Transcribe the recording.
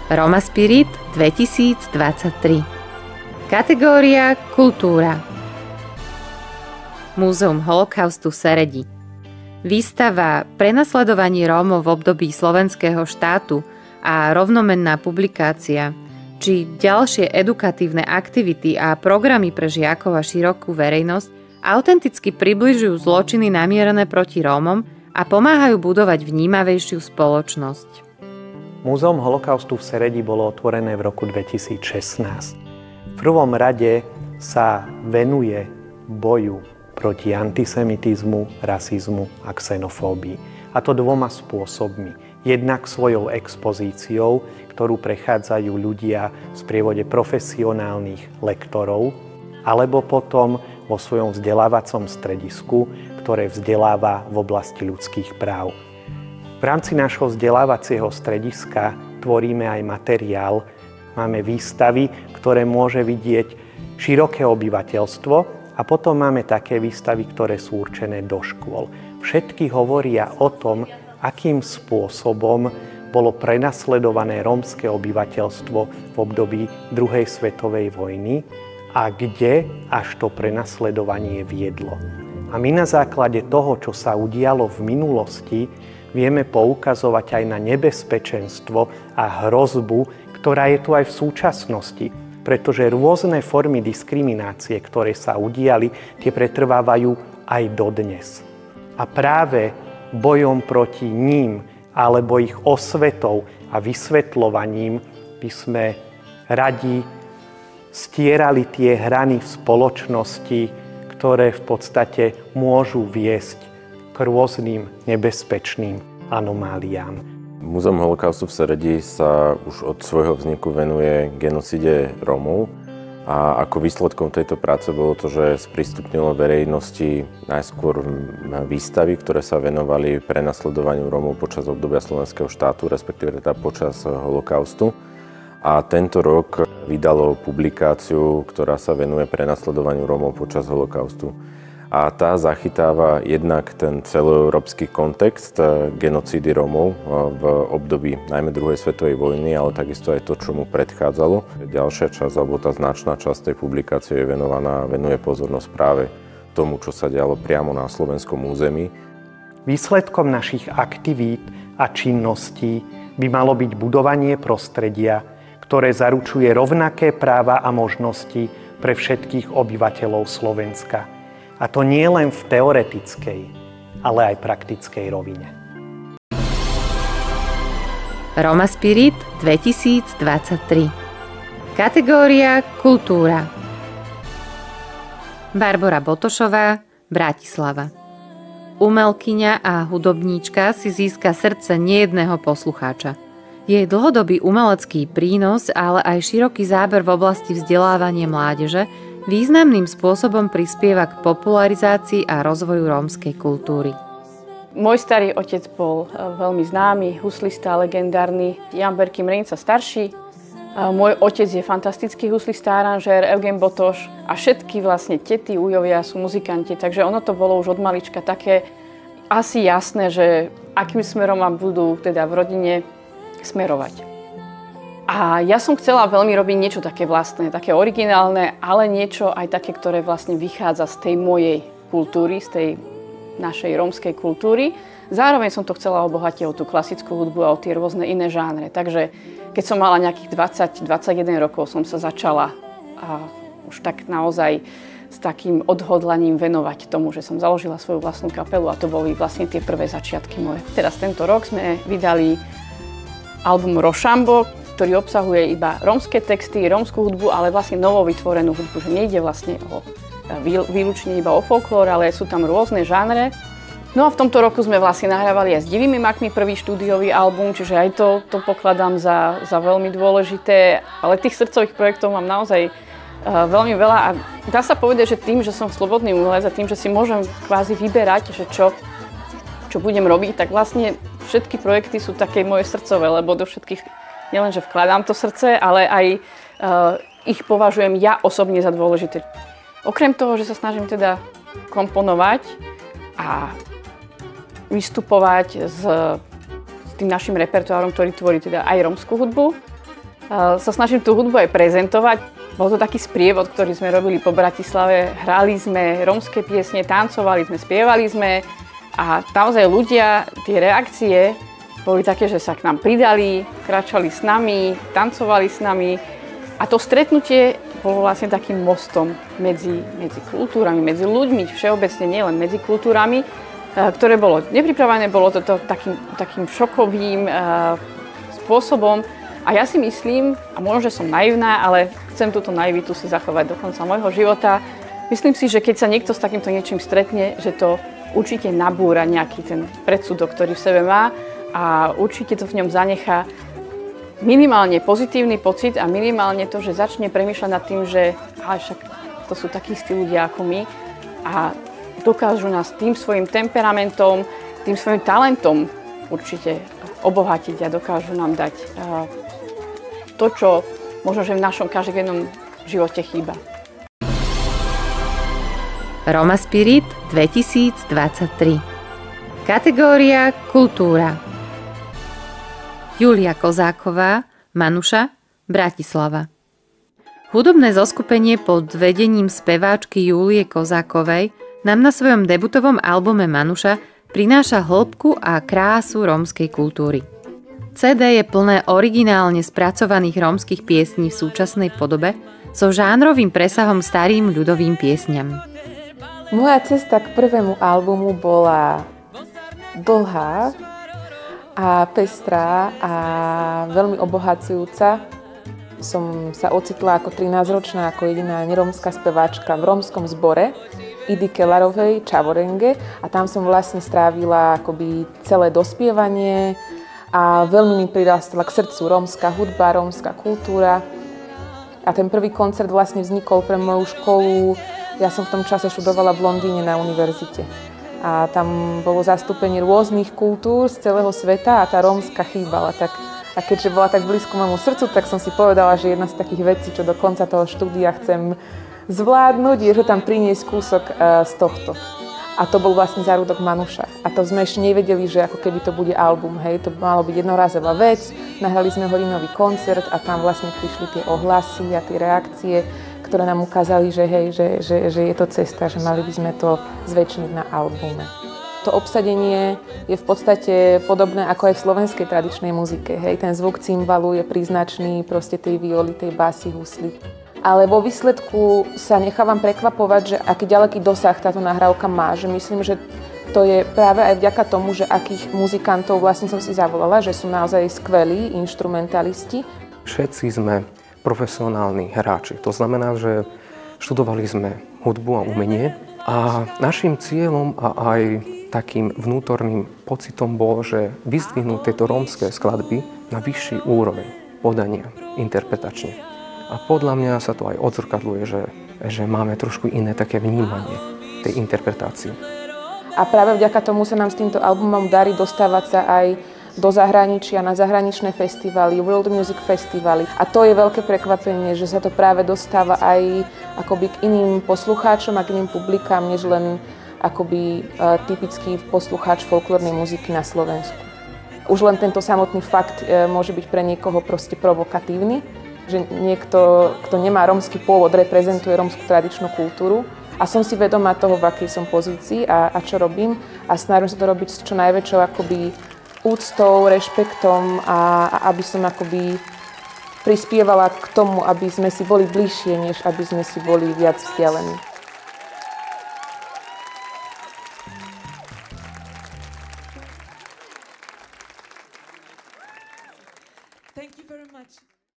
Roma Spirit 2023. Kategória Kultúra. Múzeum holokaustu v Seredi. Výstava Prenasledovanie Rómov v období slovenského štátu a rovnomenná publikácia či ďalšie edukatívne aktivity a programy pre žiakov a širokú verejnosť autenticky približujú zločiny namierené proti Rómom a pomáhajú budovať vnímavejšiu spoločnosť. Múzeum holokaustu v Seredi bolo otvorené v roku 2016. V prvom rade sa venuje boju proti antisemitizmu, rasizmu a xenofóbii. A to dvoma spôsobmi. Jednak svojou expozíciou, ktorú prechádzajú ľudia v sprievode profesionálnych lektorov, alebo potom vo svojom vzdelávacom stredisku, ktoré vzdeláva v oblasti ľudských práv. V rámci nášho vzdelávacieho strediska tvoríme aj materiál. Máme výstavy, ktoré môže vidieť široké obyvateľstvo a potom máme také výstavy, ktoré sú určené do škôl. Všetky hovoria o tom, akým spôsobom bolo prenasledované rómske obyvateľstvo v období druhej svetovej vojny a kde až to prenasledovanie viedlo. A my na základe toho, čo sa udialo v minulosti, vieme poukazovať aj na nebezpečenstvo a hrozbu, ktorá je tu aj v súčasnosti, pretože rôzne formy diskriminácie, ktoré sa udiali, tie pretrvávajú aj dodnes. A práve bojom proti ním alebo ich osvetou a vysvetľovaním by sme radi stierali tie hrany v spoločnosti, ktoré v podstate môžu viesť k rôznym nebezpečným anomáliám. Múzeum holokaustu v Seredi sa už od svojho vzniku venuje genocíde Rómov a ako výsledkom tejto práce bolo to, že sprístupnilo verejnosti najskôr výstavy, ktoré sa venovali prenasledovaniu Rómov počas obdobia slovenského štátu, respektíve teda počas holokaustu. A tento rok vydalo publikáciu, ktorá sa venuje prenasledovaniu Rómov počas holokaustu. A tá zachytáva jednak ten celoeurópsky kontext genocídy Rómov v období najmä druhej svetovej vojny, ale takisto aj to, čo mu predchádzalo. Ďalšia časť, alebo tá značná časť tej publikácie venuje pozornosť práve tomu, čo sa dialo priamo na slovenskom území. Výsledkom našich aktivít a činností by malo byť budovanie prostredia, ktoré zaručuje rovnaké práva a možnosti pre všetkých obyvateľov Slovenska. A to nie len v teoretickej, ale aj praktickej rovine. Roma Spirit 2023. Kategória Kultúra. Barbora Botošová, Bratislava. Umelkyňa a hudobníčka si získa srdce nejedného poslucháča. Jej dlhodobý umelecký prínos, ale aj široký záber v oblasti vzdelávania mládeže významným spôsobom prispieva k popularizácii a rozvoju rómskej kultúry. Môj starý otec bol veľmi známy, huslista, legendárny Jan Berky Mrnica starší. Môj otec je fantastický huslista, aranžér, Eugen Botoš a všetky vlastne tety, ujovia sú muzikanti, takže ono to bolo už od malička také asi jasné, že akým smerom vám budú teda v rodine smerovať. A ja som chcela veľmi robiť niečo také vlastné, také originálne, ale niečo aj také, ktoré vlastne vychádza z tej mojej kultúry, z tej našej rómskej kultúry. Zároveň som to chcela obohatiť o tú klasickú hudbu a o tie rôzne iné žánre. Takže keď som mala nejakých 20-21 rokov, som sa začala a už tak naozaj s takým odhodlaním venovať tomu, že som založila svoju vlastnú kapelu a to boli vlastne tie prvé začiatky moje. Teraz tento rok sme vydali album Rošambo, ktorý obsahuje iba rómske texty, rómsku hudbu, ale vlastne novo vytvorenú hudbu, že nejde vlastne výlučne iba o folklór, ale sú tam rôzne žánre. No a v tomto roku sme vlastne nahrávali aj s Divými makmi prvý štúdiový album, čiže aj to pokladám za veľmi dôležité, ale tých srdcových projektov mám naozaj veľmi veľa a dá sa povedať, že tým, že som slobodný umelec a tým, že si môžem kvázi vyberať, že čo budem robiť, tak vlastne všetky projekty sú také moje srdcové, lebo do všetkých nielenže vkladám to srdce, ale aj ich považujem ja osobne za dôležité. Okrem toho, že sa snažím teda komponovať a vystupovať s tým našim repertoárom, ktorý tvorí teda aj rómsku hudbu, sa snažím tú hudbu aj prezentovať. Bol to taký sprievod, ktorý sme robili po Bratislave. Hrali sme rómske piesne, tancovali sme, spievali sme a naozaj ľudia, tie reakcie boli také, že sa k nám pridali, kráčali s nami, tancovali s nami a to stretnutie bolo vlastne takým mostom medzi kultúrami, medzi ľuďmi, všeobecne nielen medzi kultúrami, ktoré bolo nepripravené, bolo to takým šokovým spôsobom. A ja si myslím, a možno, že som naivná, ale chcem túto naivitu si zachovať do konca môjho života, myslím si, že keď sa niekto s takýmto niečím stretne, že to určite nabúra nejaký ten predsudok, ktorý v sebe má a určite to v ňom zanechá minimálne pozitívny pocit a minimálne to, že začne premýšľať nad tým, že ale však to sú takí istí ľudia ako my a dokážu nás tým svojim temperamentom, tým svojim talentom určite obohatiť a dokážu nám dať to, čo možno, že v našom každodennom živote chýba. Roma Spirit 2023. Kategória Kultúra. Julia Kozáková, Manuša, Bratislava. Hudobné zoskupenie pod vedením speváčky Julie Kozákovej nám na svojom debutovom albume Manuša prináša hĺbku a krásu rómskej kultúry. CD je plné originálne spracovaných rómskych piesní v súčasnej podobe so žánrovým presahom starým ľudovým piesňam. Moja cesta k prvému albumu bola dlhá a pestrá a veľmi obohacujúca. Som sa ocitla ako 13-ročná, ako jediná nerómska speváčka v rómskom zbore Idy Kelarovej Čavorenge a tam som vlastne strávila akoby celé dospievanie a veľmi mi prirastla k srdcu rómska hudba, rómska kultúra. A ten prvý koncert vlastne vznikol pre moju školu. Ja som v tom čase študovala v Londýne na univerzite. A tam bolo zastúpenie rôznych kultúr z celého sveta a tá rómska chýbala. A keďže bola tak blízko môjmu srdcu, tak som si povedala, že jedna z takých vecí, čo do konca toho štúdia chcem zvládnuť, je, že tam priniesť kúsok z tohto. A to bol vlastne zárodok Manuša. A to sme ešte nevedeli, že ako keby to bude album, hej. To malo byť jednorázová vec, nahrali sme hodinový koncert a tam vlastne prišli tie ohlasy a tie reakcie, ktoré nám ukázali, že hej, že je to cesta, že mali by sme to zväčšniť na albume. To obsadenie je v podstate podobné ako aj v slovenskej tradičnej muzike. Hej. Ten zvuk cymbalu je príznačný proste tej violy, tej básy, husly. Ale vo výsledku sa nechávam prekvapovať, že aký ďaleký dosah táto nahrávka má. Že myslím, že to je práve aj vďaka tomu, že akých muzikantov vlastne som si zavolala, že sú naozaj skvelí inštrumentalisti. Všetci sme profesionálni hráči. To znamená, že študovali sme hudbu a umenie a našim cieľom a aj takým vnútorným pocitom bol, že vyzdvihnúť tieto rómske skladby na vyšší úroveň podania interpretačne. A podľa mňa sa to aj odzrkadľuje, že máme trošku iné také vnímanie tej interpretácie. A práve vďaka tomu sa nám s týmto albumom darí dostávať sa aj do zahraničia, na zahraničné festivaly, World Music Festivaly. A to je veľké prekvapenie, že sa to práve dostáva aj akoby k iným poslucháčom a k iným publikám, než len akoby typický poslucháč folklórnej muziky na Slovensku. Už len tento samotný fakt môže byť pre niekoho proste provokatívny, že niekto, kto nemá rómsky pôvod, reprezentuje rómsku tradičnú kultúru. A som si vedomá toho, v akej som pozícii a čo robím. A snažím sa to robiť s čo najväčšou akoby úctou, rešpektom a aby som akoby prispievala k tomu, aby sme si boli bližšie, než aby sme si boli viac vzdialení. Thank you very much.